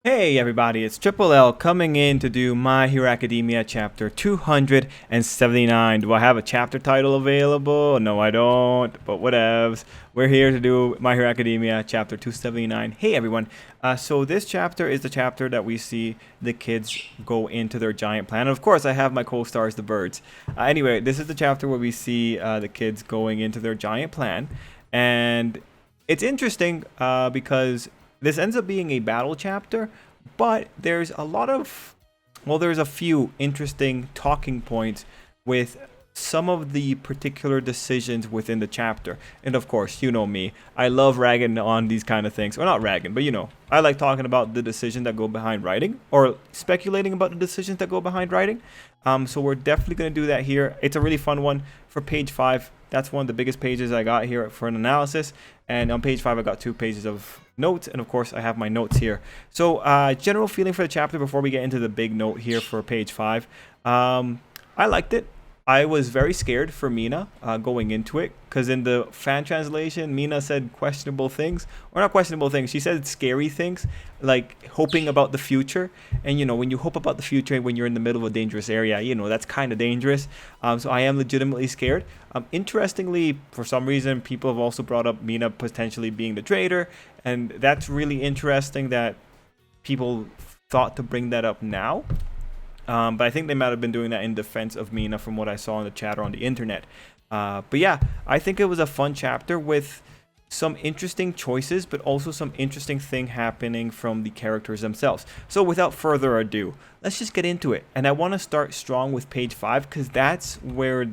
Hey everybody, it's Tripl-L coming in to do My Hero Academia chapter 279. Do I have a chapter title available? No, I don't, but whatevs. We're here to do My Hero Academia chapter 279. Hey everyone, so this chapter is the chapter that we see the kids go into their giant plan. And of course, I have my co-stars, the birds. Anyway, this is the chapter where we see the kids going into their giant plan. And it's interesting because this ends up being a battle chapter, but there's a lot of, well, there's a few interesting talking points with some of the particular decisions within the chapter. And of course, you know me, I love ragging on these kind of things. Or not ragging, but I like talking about the decisions that go behind writing or speculating about the decisions that go behind writing. So we're definitely going to do that here. It's a really fun one for page 5. That's one of the biggest pages I got here for an analysis. And on page 5, I got 2 pages of notes. And of course, I have my notes here. So general feeling for the chapter before we get into the big note here for page 5. I liked it. I was very scared for Mina going into it because in the fan translation, Mina said questionable things, or not questionable things. She said scary things, like hoping about the future. And when you hope about the future when you're in the middle of a dangerous area, that's kind of dangerous. So I am legitimately scared. Interestingly, for some reason, people have also brought up Mina potentially being the traitor, and that's really interesting that people thought to bring that up now. But I think they might have been doing that in defense of Mina from what I saw in the chat or on the internet. But yeah, I think it was a fun chapter with some interesting choices, but also some interesting thing happening from the characters themselves. So without further ado, let's just get into it. And I want to start strong with page 5 because that's where,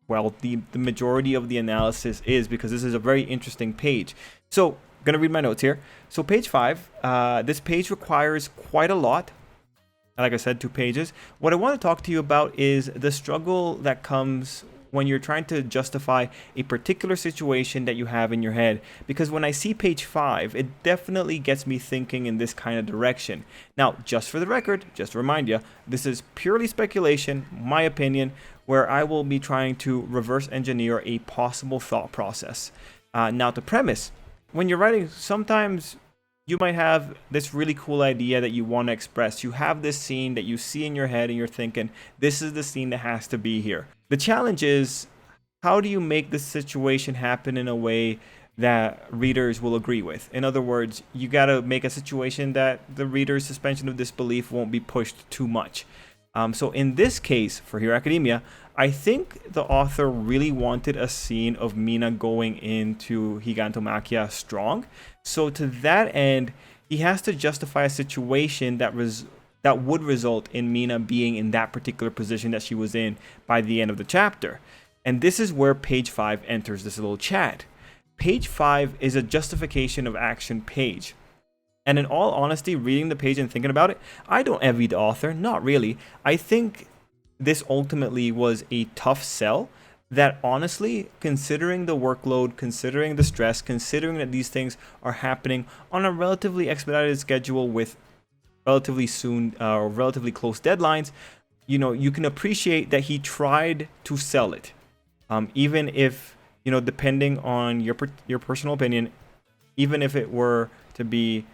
well, the majority of the analysis is, because this is a very interesting page. So I'm going to read my notes here. So page 5, this page requires quite a lot. Like I said, 2 pages. What I want to talk to you about is the struggle that comes when you're trying to justify a particular situation that you have in your head. Because when I see page 5, it definitely gets me thinking in this kind of direction. Now, just for the record, just to remind you, this is purely speculation, my opinion, where I will be trying to reverse engineer a possible thought process. Now, the premise. When you're writing, sometimes you might have this really cool idea that you want to express. You have this scene that you see in your head and you're thinking, this is the scene that has to be here. The challenge is, how do you make this situation happen in a way that readers will agree with? In other words, you got to make a situation that the reader's suspension of disbelief won't be pushed too much. So in this case, for Hero Academia, I think the author really wanted a scene of Mina going into Gigantomachia strong. So to that end, he has to justify a situation that would result in Mina being in that particular position that she was in by the end of the chapter. And this is where page 5 enters this little chat. Page 5 is a justification of action page. And in all honesty, reading the page and thinking about it, I don't envy the author, not really. I think this ultimately was a tough sell that, honestly, considering the workload, considering the stress, considering that these things are happening on a relatively expedited schedule with relatively soon or relatively close deadlines, you can appreciate that he tried to sell it. Even if, depending on your personal opinion, even if it were to be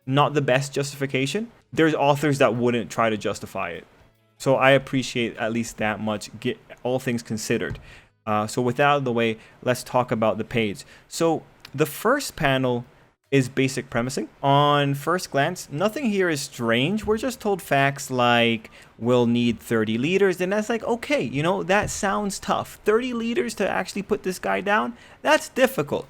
not the best justification, there's authors that wouldn't try to justify it. So I appreciate at least that much, get all things considered. So with that out of the way, let's talk about the page. So the first panel is basic premising. On first glance, nothing here is strange. We're just told facts like we'll need 30 leaders. And that's like, okay, that sounds tough. 30 leaders to actually put this guy down? That's difficult.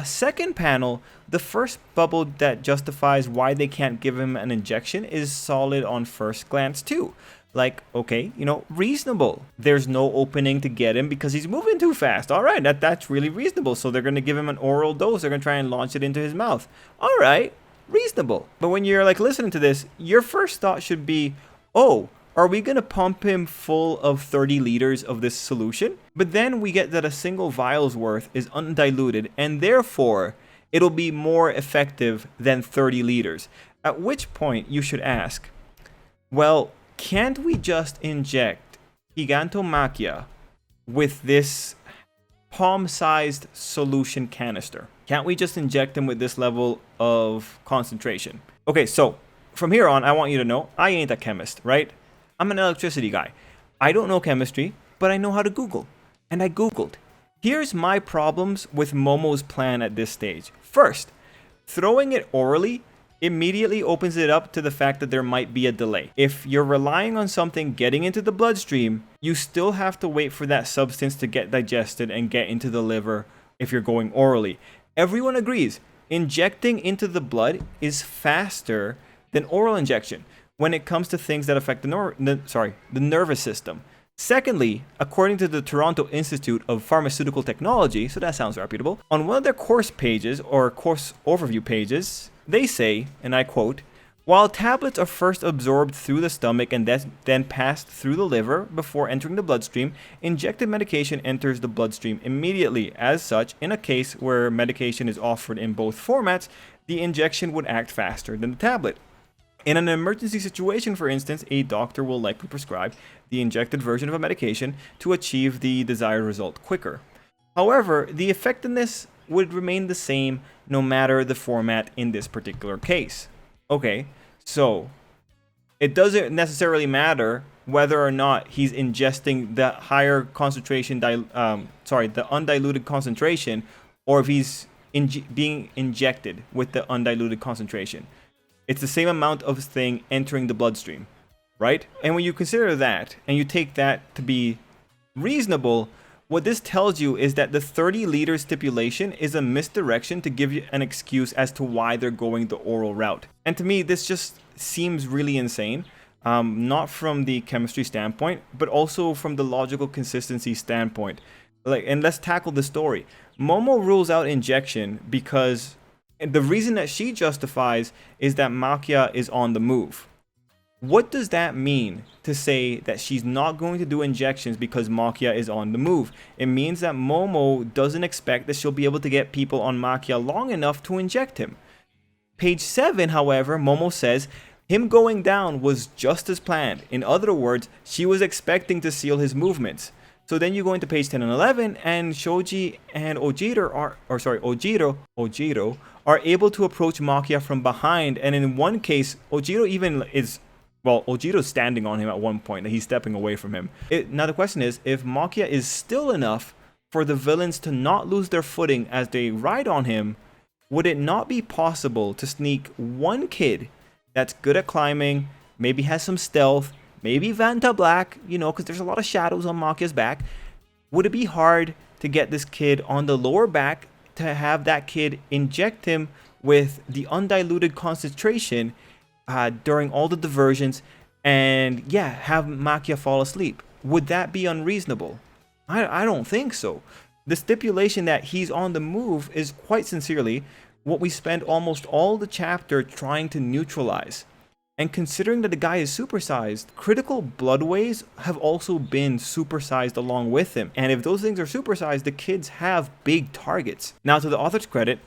Second panel, the first bubble that justifies why they can't give him an injection is solid on first glance too. Like, okay, reasonable. There's no opening to get him because he's moving too fast. All right, that's really reasonable. So they're going to give him an oral dose. They're going to try and launch it into his mouth. All right, reasonable. But when you're listening to this, your first thought should be, oh, are we going to pump him full of 30 liters of this solution? But then we get that a single vial's worth is undiluted, and therefore it'll be more effective than 30 liters. At which point you should ask, well, can't we just inject Gigantomachia with this palm-sized solution canister? Can't we just inject him with this level of concentration? Okay, so from here on, I want you to know I ain't a chemist, right? I'm an electricity guy. I don't know chemistry, but I know how to Google. And I Googled. Here's my problems with Momo's plan at this stage. First, throwing it orally immediately opens it up to the fact that there might be a delay. If you're relying on something getting into the bloodstream, you still have to wait for that substance to get digested and get into the liver if you're going orally. Everyone agrees, injecting into the blood is faster than oral injection when it comes to things that affect the nervous system. Secondly, according to the Toronto Institute of Pharmaceutical Technology, so that sounds reputable, on one of their course pages or course overview pages, they say, and I quote, "While tablets are first absorbed through the stomach and then passed through the liver before entering the bloodstream, injected medication enters the bloodstream immediately. As such, in a case where medication is offered in both formats, the injection would act faster than the tablet. In an emergency situation, for instance, a doctor will likely prescribe the injected version of a medication to achieve the desired result quicker. However, the effectiveness would remain the same no matter the format in this particular case." Okay, so it doesn't necessarily matter whether or not he's ingesting the higher concentration, the undiluted concentration, or if he's being injected with the undiluted concentration. It's the same amount of thing entering the bloodstream, right? And when you consider that, and you take that to be reasonable, what this tells you is that the 30-liter stipulation is a misdirection to give you an excuse as to why they're going the oral route. And to me, this just seems really insane, not from the chemistry standpoint, but also from the logical consistency standpoint. And let's tackle the story. Momo rules out injection because the reason that she justifies is that Makia is on the move. What does that mean to say that she's not going to do injections because Makia is on the move? It means that Momo doesn't expect that she'll be able to get people on Makia long enough to inject him. Page 7, however, Momo says him going down was just as planned. In other words, she was expecting to seal his movements. So then you go into page 10 and 11, and Shoji and Ojiro are able to approach Makia from behind. And in one case, Ojiro's standing on him at one point, and he's stepping away from him. Now the question is, if Makia is still enough for the villains to not lose their footing as they ride on him, would it not be possible to sneak one kid that's good at climbing, maybe has some stealth, maybe Vanta Black, because there's a lot of shadows on Makia's back? Would it be hard to get this kid on the lower back to have that kid inject him with the undiluted concentration during all the diversions and have Makia fall asleep? Would that be unreasonable? I don't think so. The stipulation that he's on the move is quite sincerely what we spend almost all the chapter trying to neutralize. And considering that the guy is supersized, critical bloodways have also been supersized along with him. And if those things are supersized, the kids have big targets. Now, to the author's credit,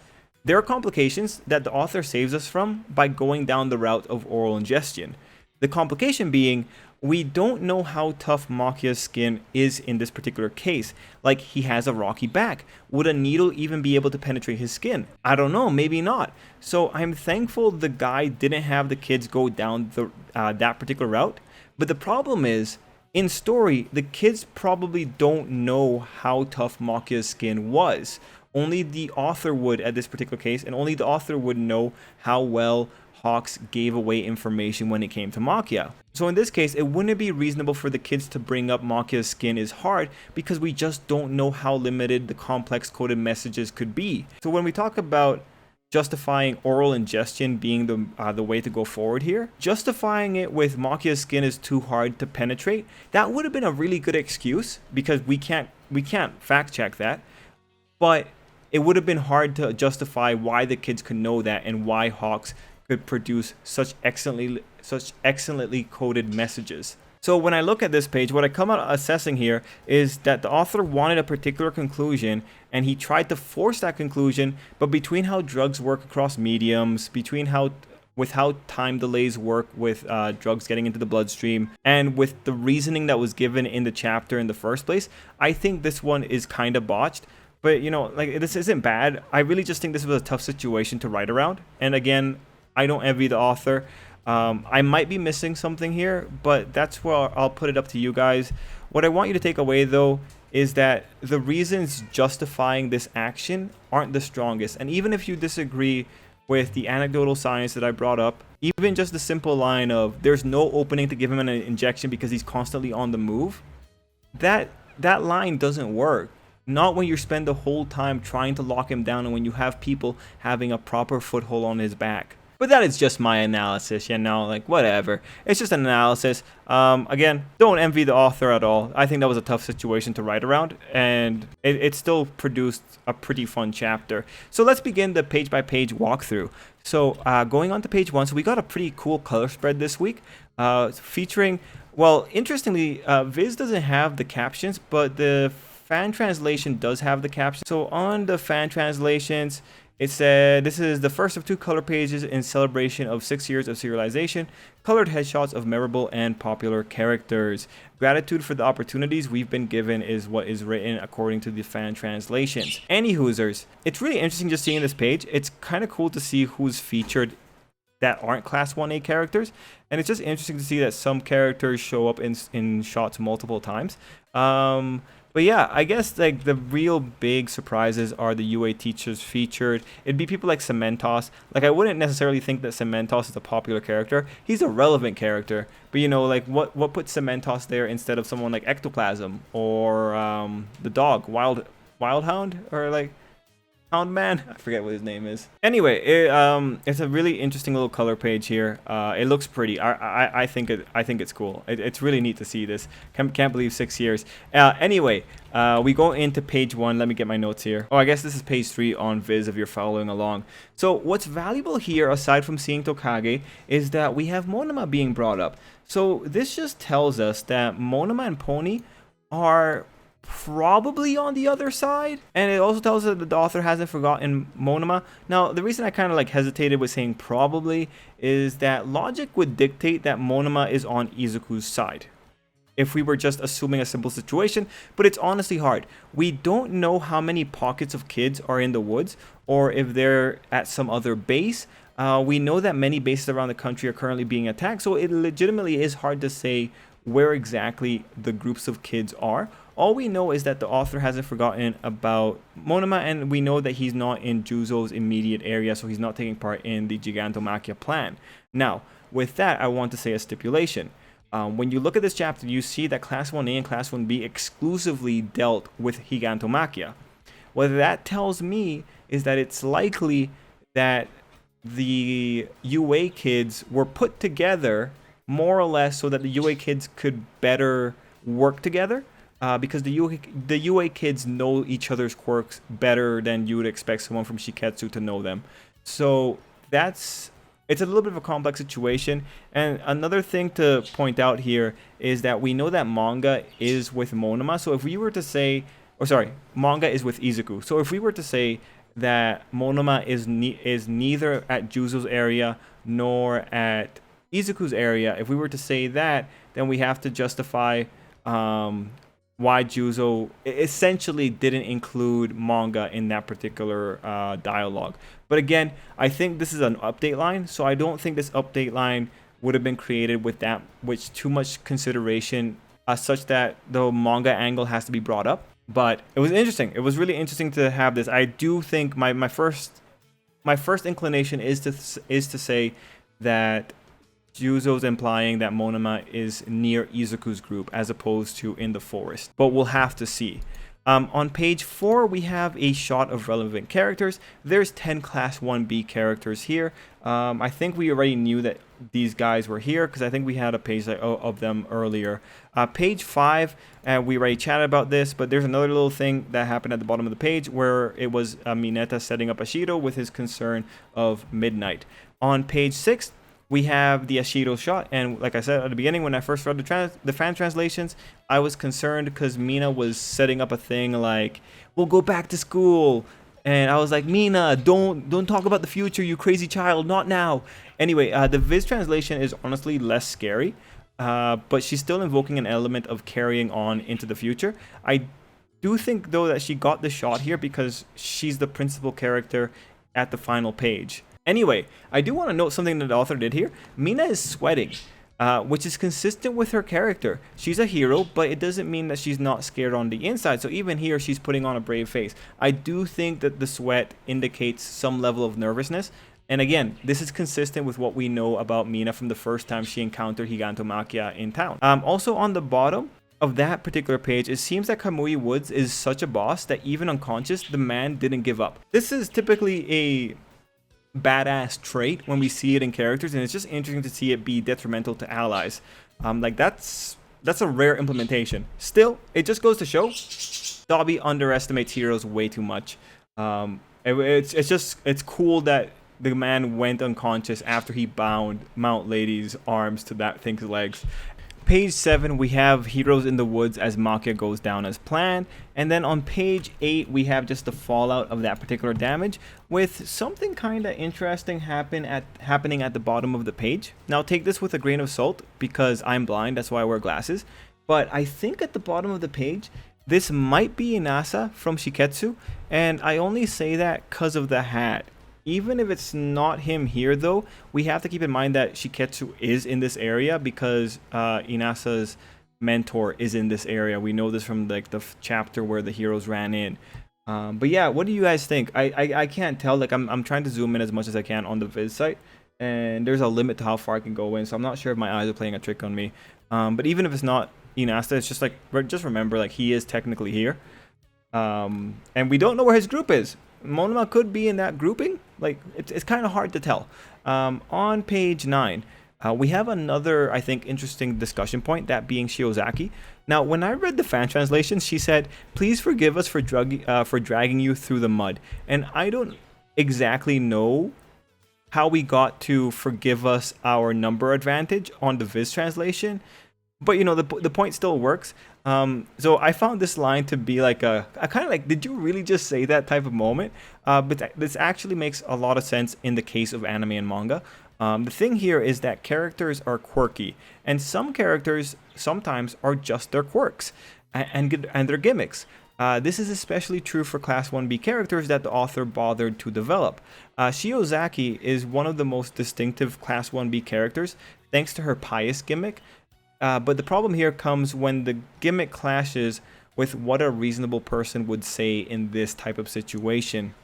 there are complications that the author saves us from by going down the route of oral ingestion. The complication being, we don't know how tough Makia's skin is in this particular case. Like, he has a rocky back. Would a needle even be able to penetrate his skin? I don't know, maybe not. So I'm thankful the guy didn't have the kids go down that particular route. But the problem is, in story, the kids probably don't know how tough Makia's skin was. Only the author would at this particular case, and only the author would know how well Hawks gave away information when it came to Makia. So in this case, it wouldn't be reasonable for the kids to bring up Makia's skin is hard because we just don't know how limited the complex coded messages could be. So when we talk about justifying oral ingestion being the way to go forward here, justifying it with Makia's skin is too hard to penetrate, that would have been a really good excuse because we can't fact check that. But it would have been hard to justify why the kids could know that and why Hawks could produce such excellently coded messages. So when I look at this page, what I come out assessing here is that the author wanted a particular conclusion and he tried to force that conclusion, but between how drugs work across mediums, between how time delays work with drugs getting into the bloodstream, and with the reasoning that was given in the chapter in the first place, I think this one is kind of botched. But this isn't bad. I really just think this was a tough situation to write around. And again, I don't envy the author. I might be missing something here, but that's where I'll put it up to you guys. What I want you to take away, though, is that the reasons justifying this action aren't the strongest. And even if you disagree with the anecdotal science that I brought up, even just the simple line of there's no opening to give him an injection because he's constantly on the move, that line doesn't work. Not when you spend the whole time trying to lock him down and when you have people having a proper foothold on his back. But that is just my analysis, you know, like whatever. It's just an analysis. Again, don't envy the author at all. I think that was a tough situation to write around, and it still produced a pretty fun chapter. So let's begin the page-by-page walkthrough. So going on to page 1, so we got a pretty cool color spread this week, featuring, well, interestingly, Viz doesn't have the captions, but the fan translation does have the captions. So on the fan translations, it said, this is the first of 2 color pages in celebration of 6 years of serialization, colored headshots of memorable and popular characters. Gratitude for the opportunities we've been given is what is written according to the fan translations. Any hoosers, it's really interesting just seeing this page. It's kind of cool to see who's featured that aren't Class 1A characters, and it's just interesting to see that some characters show up in shots multiple times. But yeah, I guess like the real big surprises are the UA teachers featured. It'd be people like Cementos. Like I wouldn't necessarily think that Cementos is a popular character. He's a relevant character, but you know, like what put Cementos there instead of someone like Ectoplasm or the dog Wildhound or like Man, I forget what his name is. Anyway, it's a really interesting little color page here. It looks pretty. I think it's cool. It's really neat to see this. Can't believe 6 years. Anyway, we go into page 1. Let me get my notes here. Oh, I guess this is page 3 on Viz if you're following along. So what's valuable here, aside from seeing Tokage, is that we have Monoma being brought up. So this just tells us that Monoma and Pony are probably on the other side, and it also tells us that the author hasn't forgotten Monoma. Now, the reason I kind of like hesitated with saying probably is that logic would dictate that Monoma is on Izuku's side if we were just assuming a simple situation, but it's honestly hard. We don't know how many pockets of kids are in the woods or if they're at some other base. We know that many bases around the country are currently being attacked, so it legitimately is hard to say where exactly the groups of kids are. All we know is that the author hasn't forgotten about Monoma, and we know that he's not in Juzo's immediate area, so he's not taking part in the Gigantomachia plan. Now, with that, I want to say a stipulation. When you look at this chapter, you see that Class 1A and Class 1B exclusively dealt with Gigantomachia. What that tells me is that it's likely that the UA kids were put together more or less so that the UA kids could better work together. Because the UA kids know each other's quirks better than you would expect someone from Shiketsu to know them. So it's a little bit of a complex situation. And another thing to point out here is that we know that manga is with Monoma. So if we were to say, manga is with Izuku. So if we were to say that Monoma is neither at Juzo's area nor at Izuku's area, if we were to say that, then we have to justify why Juzo essentially didn't include manga in that particular dialogue. But again, I think this is an update line, so I don't think this update line would have been created with too much consideration such that the manga angle has to be brought up. But it was interesting. It was really interesting to have this. I do think my first inclination is to say that Juzo's implying that Monoma is near Izuku's group as opposed to in the forest, but we'll have to see. On page 4, we have a shot of relevant characters. There's 10 Class 1B characters here. I think we already knew that these guys were here because I think we had a page of them earlier. Page 5, we already chatted about this, but there's another little thing that happened at the bottom of the page where it was Mineta setting up Ashido with his concern of midnight. On page 6, we have the Ashido shot, and like I said at the beginning, when I first read the fan translations, I was concerned because Mina was setting up a thing like, we'll go back to school, and I was like, Mina, don't talk about the future, you crazy child, not now. Anyway, the Viz translation is honestly less scary, but she's still invoking an element of carrying on into the future. I do think, though, that she got the shot here because she's the principal character at the final page. Anyway, I do want to note something that the author did here. Mina is sweating, which is consistent with her character. She's a hero, but it doesn't mean that she's not scared on the inside. So even here, she's putting on a brave face. I do think that the sweat indicates some level of nervousness. And again, this is consistent with what we know about Mina from the first time she encountered Gigantomachia in town. Also on the bottom of that particular page, it seems that Kamui Woods is such a boss that even unconscious, the man didn't give up. This is typically a badass trait when we see it in characters, and it's just interesting to see it be detrimental to allies. Like that's a rare implementation. Still, it just goes to show Dobby underestimates heroes way too much. It's cool that the man went unconscious after he bound Mount Lady's arms to that thing's legs. Page 7, we have Heroes in the Woods as Machia goes down as planned. And then on page 8, we have just the fallout of that particular damage with something kind of interesting happening at the bottom of the page. Now take this with a grain of salt because I'm blind, that's why I wear glasses. But I think at the bottom of the page, this might be Inasa from Shiketsu. And I only say that because of the hat. Even if it's not him here, though, we have to keep in mind that Shiketsu is in this area because Inasa's mentor is in this area. We know this from like the chapter where the heroes ran in. But yeah, what do you guys think? I can't tell. Like I'm trying to zoom in as much as I can on the Viz site, and there's a limit to how far I can go in. So I'm not sure if my eyes are playing a trick on me. But even if it's not Inasa, it's just like just remember like he is technically here, and we don't know where his group is. Monoma could be in that grouping. Like it's kind of hard to tell. On page 9, we have another, I think, interesting discussion point, that being Shiozaki. Now, when I read the fan translation, she said, "Please forgive us for dragging you through the mud." And I don't exactly know how we got to "forgive us our number advantage" on the Viz translation, but you know the point still works. So I found this line to be like a kind of like, did you really just say that type of moment? But this actually makes a lot of sense in the case of anime and manga. The thing here is that characters are quirky, and some characters sometimes are just their quirks and their gimmicks. This is especially true for Class 1B characters that the author bothered to develop. Shiozaki is one of the most distinctive Class 1B characters thanks to her pious gimmick. But the problem here comes when the gimmick clashes with what a reasonable person would say in this type of situation.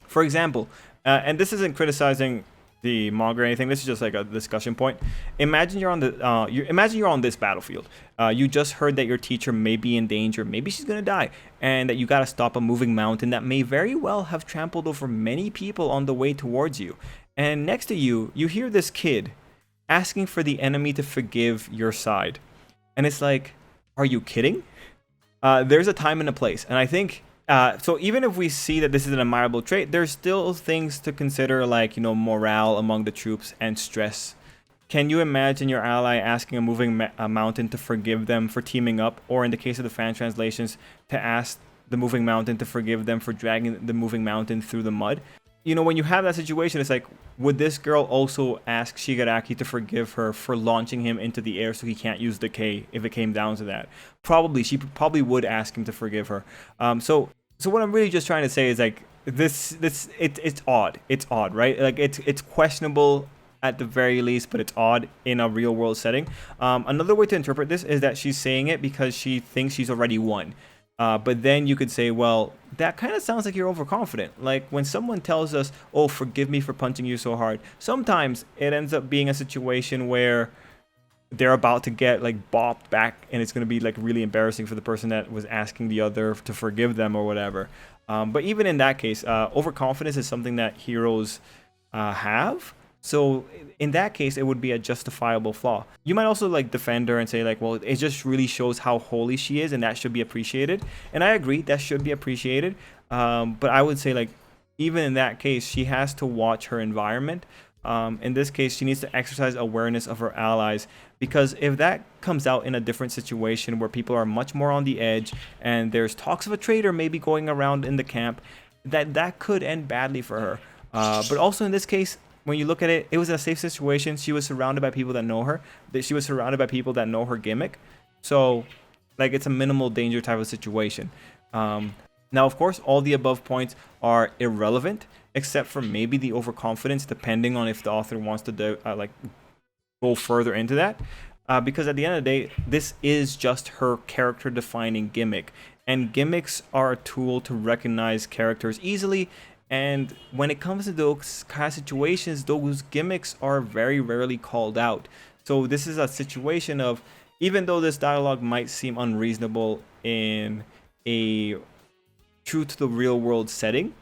For example, and this isn't criticizing the manga or anything. This is just like a discussion point. Imagine you're on this battlefield. You just heard that your teacher may be in danger. Maybe she's gonna die, and that you gotta stop a moving mountain that may very well have trampled over many people on the way towards you. And next to you, you hear this kid asking for the enemy to forgive your side. And it's like, are you kidding? There's a time and a place. And I think, so even if we see that this is an admirable trait, there's still things to consider, like, you know, morale among the troops and stress. Can you imagine your ally asking a moving mountain to forgive them for teaming up? Or in the case of the fan translations, to ask the moving mountain to forgive them for dragging the moving mountain through the mud? You know, when you have that situation, it's like, would this girl also ask Shigaraki to forgive her for launching him into the air so he can't use the K if it came down to that? Probably. She probably would ask him to forgive her. So what I'm really just trying to say is like, it's odd. It's odd, right? Like it's questionable at the very least, but it's odd in a real world setting. Another way to interpret this is that she's saying it because she thinks she's already won. But then you could say, well, that kind of sounds like you're overconfident. Like when someone tells us, "Oh, forgive me for punching you so hard," sometimes it ends up being a situation where they're about to get like bopped back, and it's going to be like really embarrassing for the person that was asking the other to forgive them or whatever. But even in that case, overconfidence is something that heroes have. So in that case, it would be a justifiable flaw. You might also like defend her and say like, well, it just really shows how holy she is, and that should be appreciated. And I agree, that should be appreciated. But I would say like, even in that case, she has to watch her environment. In this case, she needs to exercise awareness of her allies, because if that comes out in a different situation where people are much more on the edge and there's talks of a traitor maybe going around in the camp, that could end badly for her. But also in this case, when you look at it, it was a safe situation. She was surrounded by people that know her. She was surrounded by people that know her gimmick. So, like, it's a minimal danger type of situation. Now, of course, all the above points are irrelevant except for maybe the overconfidence, depending on if the author wants to go further into that. Because at the end of the day, this is just her character defining gimmick, and gimmicks are a tool to recognize characters easily. And when it comes to those kind of situations, those gimmicks are very rarely called out. So this is a situation of, even though this dialogue might seem unreasonable in a true to the real world setting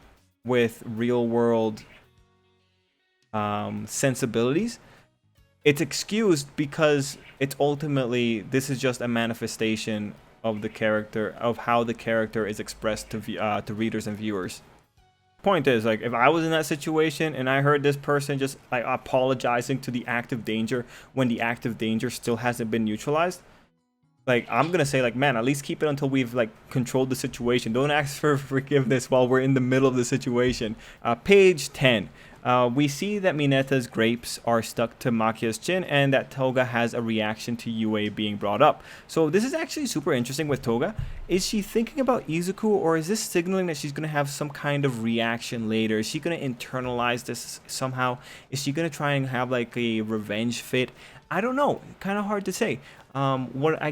with real world sensibilities, it's excused because it's ultimately, this is just a manifestation of the character, of how the character is expressed to readers and viewers. Point is, like, if I was in that situation and I heard this person just like apologizing to the active danger when the active danger still hasn't been neutralized, like, I'm gonna say, like, man, at least keep it until we've like controlled the situation. Don't ask for forgiveness while we're in the middle of the situation. Page 10. We see that Mineta's grapes are stuck to Makia's chin, and that Toga has a reaction to Yue being brought up. So this is actually super interesting with Toga. Is she thinking about Izuku, or is this signaling that she's going to have some kind of reaction later? Is she going to internalize this somehow? Is she going to try and have like a revenge fit? I don't know. Kind of hard to say. What I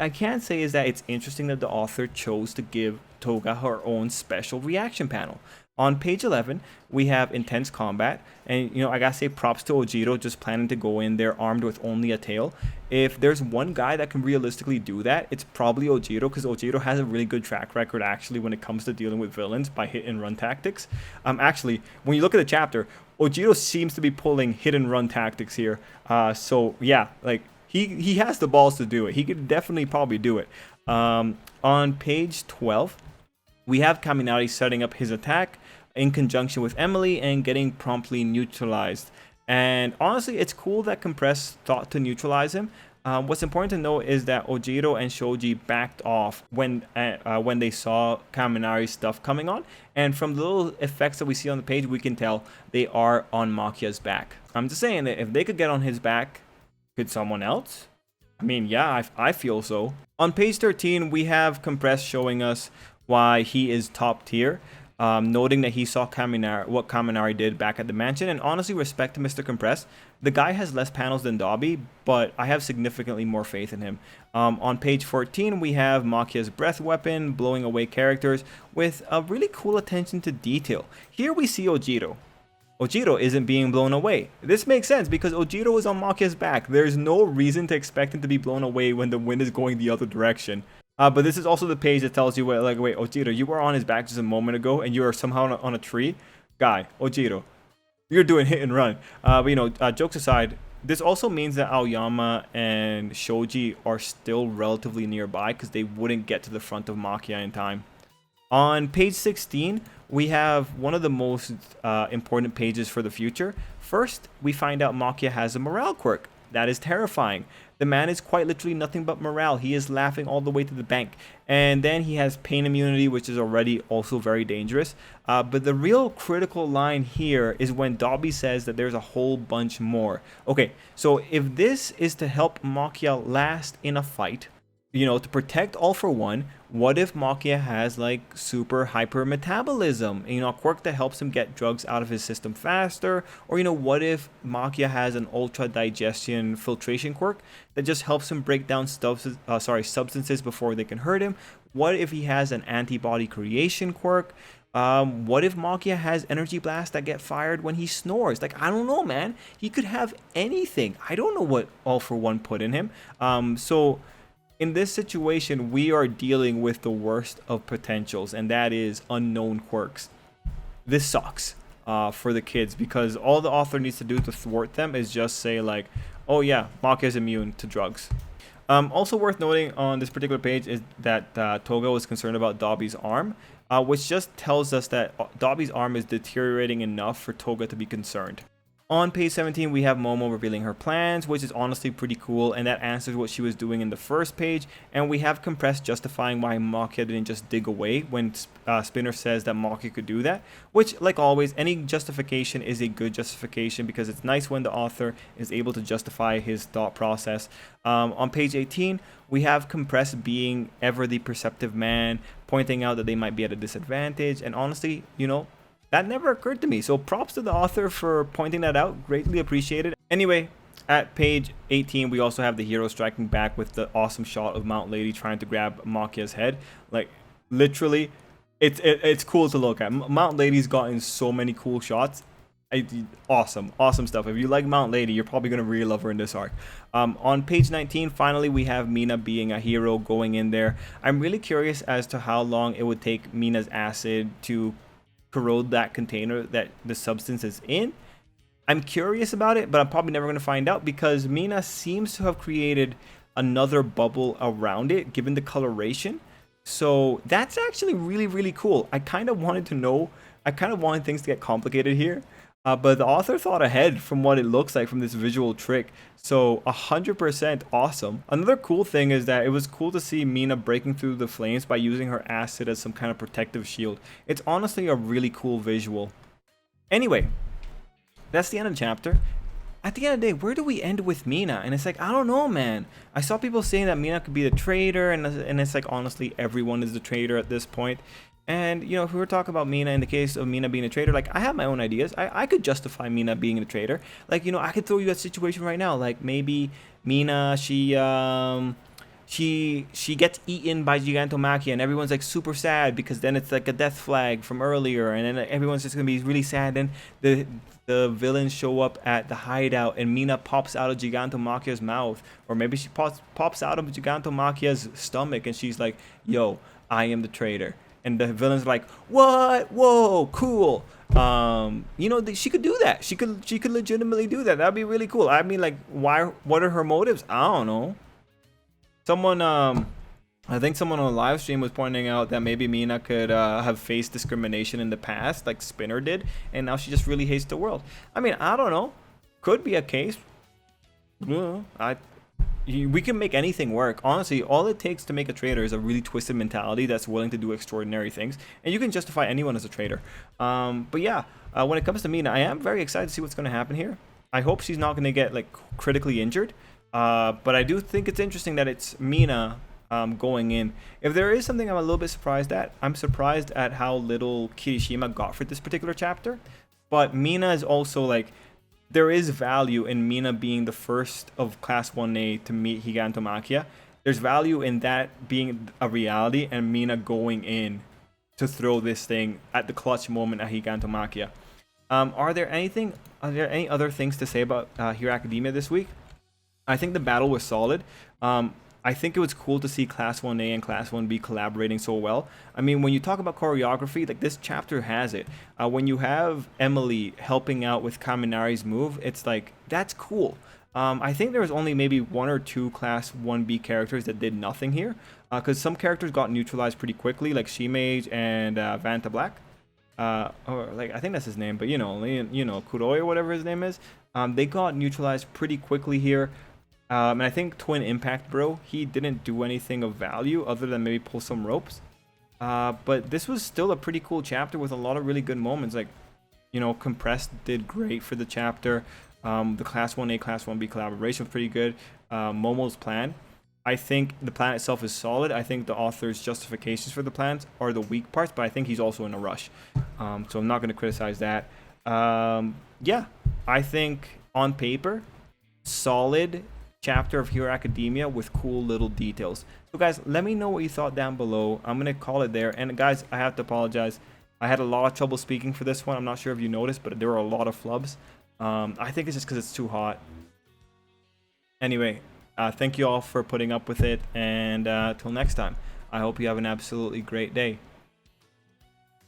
can say is that it's interesting that the author chose to give Toga her own special reaction panel. On page 11, we have intense combat, and I gotta say props to Ojiro just planning to go in there armed with only a tail. If there's one guy that can realistically do that, it's probably Ojiro, because Ojiro has a really good track record actually when it comes to dealing with villains by hit and run tactics. Actually, when you look at the chapter, Ojiro seems to be pulling hit and run tactics here. So yeah, like he has the balls to do it. He could definitely probably do it. On page 12, we have Kaminari setting up his attack in conjunction with Emily and getting promptly neutralized. And honestly, it's cool that Compress thought to neutralize him. What's important to note is that Ojiro and Shoji backed off when they saw Kaminari's stuff coming on. And from the little effects that we see on the page, we can tell they are on Makia's back. I'm just saying that if they could get on his back, could someone else? I mean, yeah, I feel so. On page 13, we have Compress showing us why he is top tier. Noting that he saw what Kaminari did back at the mansion, and honestly, respect to Mr. Compress. The guy has less panels than Dobby, but I have significantly more faith in him. On page 14, we have Makia's breath weapon blowing away characters with a really cool attention to detail. Here we see Ojiro. Ojiro isn't being blown away. This makes sense because Ojiro is on Makia's back. There's no reason to expect him to be blown away when the wind is going the other direction. But this is also the page that tells you, wait, Ojiro, you were on his back just a moment ago, and you are somehow on a tree. Guy, Ojiro, you're doing hit and run. But jokes aside, this also means that Aoyama and Shoji are still relatively nearby because they wouldn't get to the front of Makia in time. On page 16, we have one of the most important pages for the future. First, we find out Makia has a morale quirk. That is terrifying. The man is quite literally nothing but morale. He is laughing all the way to the bank. And then he has pain immunity, which is already also very dangerous. But the real critical line here is when Dobby says that there's a whole bunch more. Okay, so if this is to help Makia last in a fight, to protect All for One, what if Makia has like super hyper metabolism, a quirk that helps him get drugs out of his system faster? Or what if Makia has an ultra digestion filtration quirk that just helps him break down substances before they can hurt him? What if he has an antibody creation quirk? What if Makia has energy blasts that get fired when he snores? Like, I don't know, man. He could have anything. I don't know what All for One put in him. So in this situation, we are dealing with the worst of potentials, and that is unknown quirks. This sucks for the kids because all the author needs to do to thwart them is just say like, oh yeah, Makia is immune to drugs. Also worth noting on this particular page is that Toga was concerned about Dobby's arm, which just tells us that Dobby's arm is deteriorating enough for Toga to be concerned. On page 17, we have Momo revealing her plans, which is honestly pretty cool, and that answers what she was doing in the first page. And we have Compress justifying why Makia didn't just dig away when Spinner says that Makia could do that, which, like always, any justification is a good justification because it's nice when the author is able to justify his thought process. On page 18, we have Compress being ever the perceptive man, pointing out that they might be at a disadvantage, and honestly, that never occurred to me. So props to the author for pointing that out. Greatly appreciated. Anyway, at page 18, we also have the hero striking back with the awesome shot of Mount Lady trying to grab Makia's head. Like, literally, it's cool to look at. Mount Lady's gotten so many cool shots. Awesome stuff. If you like Mount Lady, you're probably gonna really love her in this arc. On page 19, finally, we have Mina being a hero going in there. I'm really curious as to how long it would take Mina's acid to corrode that container that the substance is in. I'm curious about it, but I'm probably never going to find out because Mina seems to have created another bubble around it given the coloration. So that's actually really cool. I kind of wanted to know, I kind of wanted things to get complicated here, but the author thought ahead from what it looks like from this visual trick. So 100% awesome. Another cool thing is that it was cool to see Mina breaking through the flames by using her acid as some kind of protective shield. It's honestly a really cool visual. Anyway, that's the end of the chapter. At the end of the day, where do we end with Mina? And it's like, I don't know, man. I saw people saying that Mina could be the traitor, and it's like, honestly, everyone is the traitor at this point. And, you know, if we were talking about Mina, in the case of Mina being a traitor, like, I have my own ideas. I could justify Mina being a traitor. Like, you know, I could throw you a situation right now. Like, maybe Mina, she gets eaten by Gigantomachia, and everyone's like super sad because then it's like a death flag from earlier, and then everyone's just gonna be really sad. Then the villains show up at the hideout, and Mina pops out of Gigantomachia's mouth, or maybe she pops out of Gigantomachia's stomach, and she's like, "Yo, I am the traitor." And the villain's like, "What? Whoa, cool." You know, she could do that. She could legitimately do that. That'd be really cool. I mean, like, why? What are her motives? I don't know. Someone, I think someone on a live stream was pointing out that maybe Mina could have faced discrimination in the past, like Spinner did, and now she just really hates the world. I mean, I don't know. Could be a case. We can make anything work. Honestly, all it takes to make a traitor is a really twisted mentality that's willing to do extraordinary things, and you can justify anyone as a traitor. But yeah, when it comes to Mina, I am very excited to see what's going to happen here. I hope she's not going to get like critically injured. But I do think it's interesting that it's Mina going in. If there is something I'm a little bit surprised at, I'm surprised at how little Kirishima got for this particular chapter. But Mina is also like, there is value in Mina being the first of Class 1A to meet Gigantomachia. There's value in that being a reality and Mina going in to throw this thing at the clutch moment at Gigantomachia. Are there any other things to say about Hero Academia this week? I think the battle was solid. I think it was cool to see Class 1A and Class 1B collaborating so well. I mean, when you talk about choreography, like this chapter has it. When you have Emily helping out with Kaminari's move, it's like, that's cool. I think there was only maybe 1 or 2 Class 1B characters that did nothing here. Because some characters got neutralized pretty quickly, like Shimage and Vanta Black. Or like, I think that's his name, but you know, Kuroi or whatever his name is. They got neutralized pretty quickly here. And I think Twin Impact Bro, he didn't do anything of value other than maybe pull some ropes. But this was still a pretty cool chapter with a lot of really good moments. Like, you know, Compressed did great for the chapter. The Class 1A, Class 1B collaboration was pretty good. Momo's plan, I think the plan itself is solid. I think the author's justifications for the plans are the weak parts, but I think he's also in a rush. So I'm not going to criticize that. Yeah, I think on paper, solid chapter of Hero Academia with cool little details. So guys, let me know what you thought down below. I'm gonna call it there. And guys, I have to apologize, I had a lot of trouble speaking for this one. I'm not sure if you noticed, but there were a lot of flubs. I think it's just because it's too hot. Anyway, thank you all for putting up with it, and till next time, I hope you have an absolutely great day.